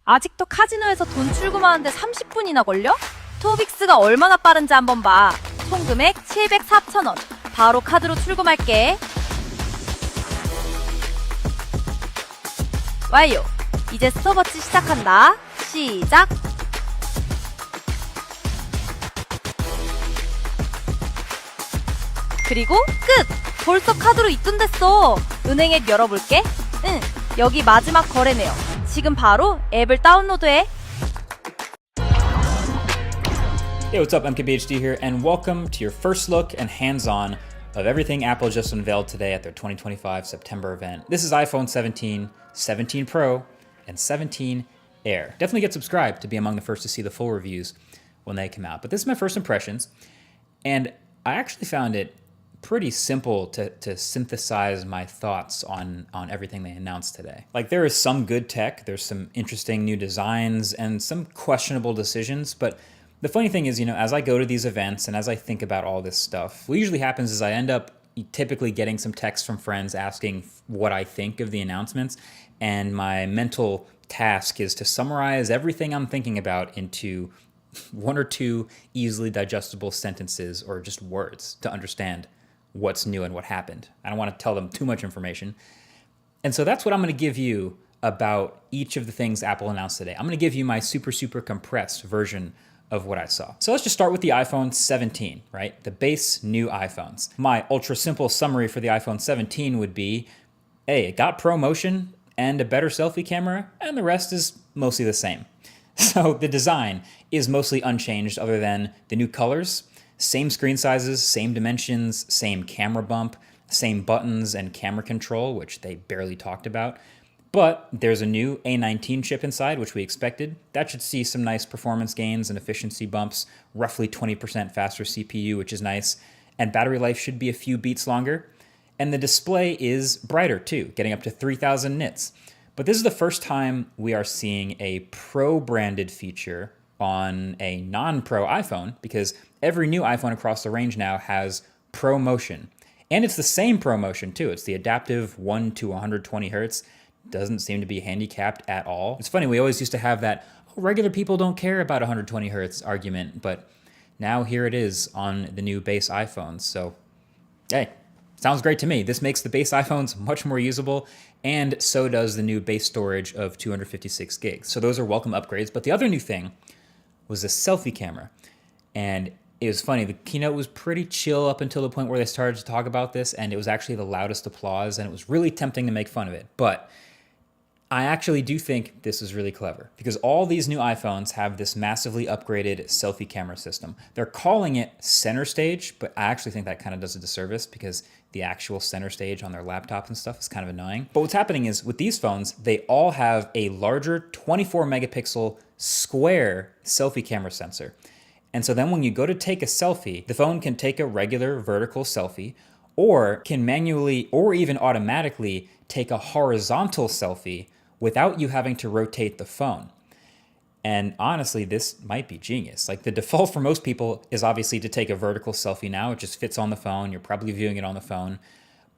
아직도 카지노에서 돈 출금하는데 30분이나 걸려? 토빅스가 얼마나 빠른지 한번 봐. 총 금액 704,000원. 바로 카드로 출금할게. 완료. 이제 스톱워치 시작한다. 시작. 그리고 끝! 벌써 카드로 입금됐어. 은행 앱 열어볼게. 응, 여기 마지막 거래네요. 지금 바로 앱을 다운로드해. Hey, what's up? MKBHD here, and welcome to your first look and hands-on of everything Apple just unveiled today at their 2025 September event. This is iPhone 17, 17 Pro, and 17 Air. Definitely get subscribed to be among the first to see the full reviews when they come out. But this is my first impressions, and I actually found it pretty simple to synthesize my thoughts on everything they announced today. Like, there is some good tech, there's some interesting new designs, and some questionable decisions, but the funny thing is, as I go to these events and as I think about all this stuff, what usually happens is I end up typically getting some texts from friends asking what I think of the announcements, and my mental task is to summarize everything I'm thinking about into one or two easily digestible sentences or just words to understand what's new and what happened. I don't want to tell them too much information. And so that's what I'm going to give you about each of the things Apple announced today. I'm going to give you my super compressed version of what I saw. So let's just start with the iPhone 17, right? The base new iPhones. My ultra simple summary for the iPhone 17 would be, hey, it got ProMotion and a better selfie camera, and the rest is mostly the same. So the design is mostly unchanged other than the new colors, same screen sizes, same dimensions, same camera bump, same buttons and camera control, which they barely talked about. But there's a new A19 chip inside, which we expected. That should see some nice performance gains and efficiency bumps, roughly 20% faster CPU, which is nice. And battery life should be a few beats longer. And the display is brighter too, getting up to 3000 nits. But this is the first time we are seeing a Pro-branded feature on a non-Pro iPhone, because every new iPhone across the range now has ProMotion. And it's the same ProMotion too. It's the adaptive 1 to 120 hertz. Doesn't seem to be handicapped at all. It's funny, we always used to have that, regular people don't care about 120 hertz argument, but now here it is on the new base iPhones. So, hey, sounds great to me. This makes the base iPhones much more usable, and so does the new base storage of 256 gigs. So those are welcome upgrades. But the other new thing was a selfie camera. And it was funny, the keynote was pretty chill up until the point where they started to talk about this, and it was actually the loudest applause, and it was really tempting to make fun of it. But I actually do think this is really clever, because all these new iPhones have this massively upgraded selfie camera system. They're calling it center stage, but I actually think that kind of does a disservice, because the actual center stage on their laptops and stuff is kind of annoying. But what's happening is with these phones, they all have a larger 24 megapixel square selfie camera sensor. And so then when you go to take a selfie, the phone can take a regular vertical selfie, or can manually or even automatically take a horizontal selfie without you having to rotate the phone. And honestly, this might be genius. Like, the default for most people is obviously to take a vertical selfie now. It just fits on the phone. You're probably viewing it on the phone.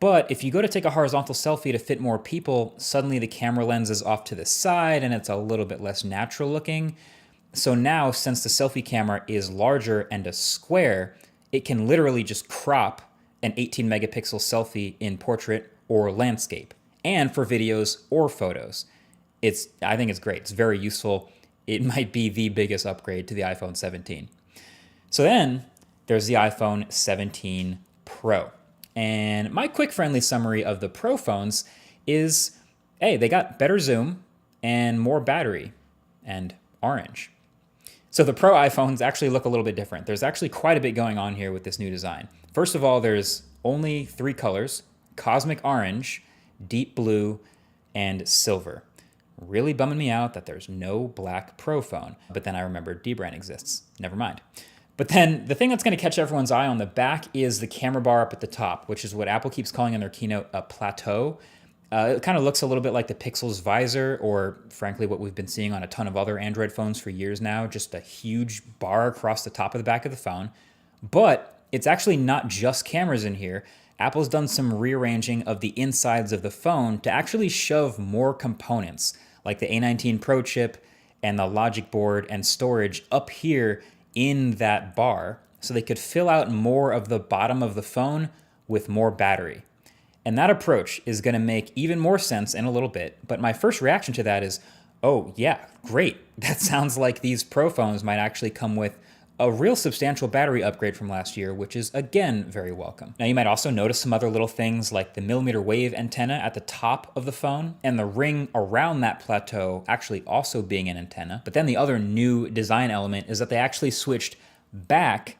But if you go to take a horizontal selfie to fit more people, suddenly the camera lens is off to the side and it's a little bit less natural looking. So now, since the selfie camera is larger and a square, it can literally just crop an 18 megapixel selfie in portrait or landscape, and for videos or photos. I think it's great. It's very useful. It might be the biggest upgrade to the iPhone 17. So then there's the iPhone 17 Pro. And my quick friendly summary of the Pro phones is, hey, they got better zoom and more battery and orange. So the Pro iPhones actually look a little bit different. There's actually quite a bit going on here with this new design. First of all, there's only 3 colors: cosmic orange, deep blue, and silver. Really bumming me out that there's no black Pro phone. But then I remembered dbrand exists. Never mind. But then the thing that's going to catch everyone's eye on the back is the camera bar up at the top, which is what Apple keeps calling in their keynote a plateau. It kind of looks a little bit like the Pixel's visor, or frankly what we've been seeing on a ton of other Android phones for years now, just a huge bar across the top of the back of the phone. But it's actually not just cameras in here. Apple's done some rearranging of the insides of the phone to actually shove more components, like the A19 Pro chip and the logic board and storage up here in that bar so they could fill out more of the bottom of the phone with more battery. And that approach is going to make even more sense in a little bit. But my first reaction to that is, oh yeah, great. That sounds like these Pro phones might actually come with a real substantial battery upgrade from last year, which is again very welcome. Now you might also notice some other little things like the millimeter wave antenna at the top of the phone and the ring around that plateau actually also being an antenna. But then the other new design element is that they actually switched back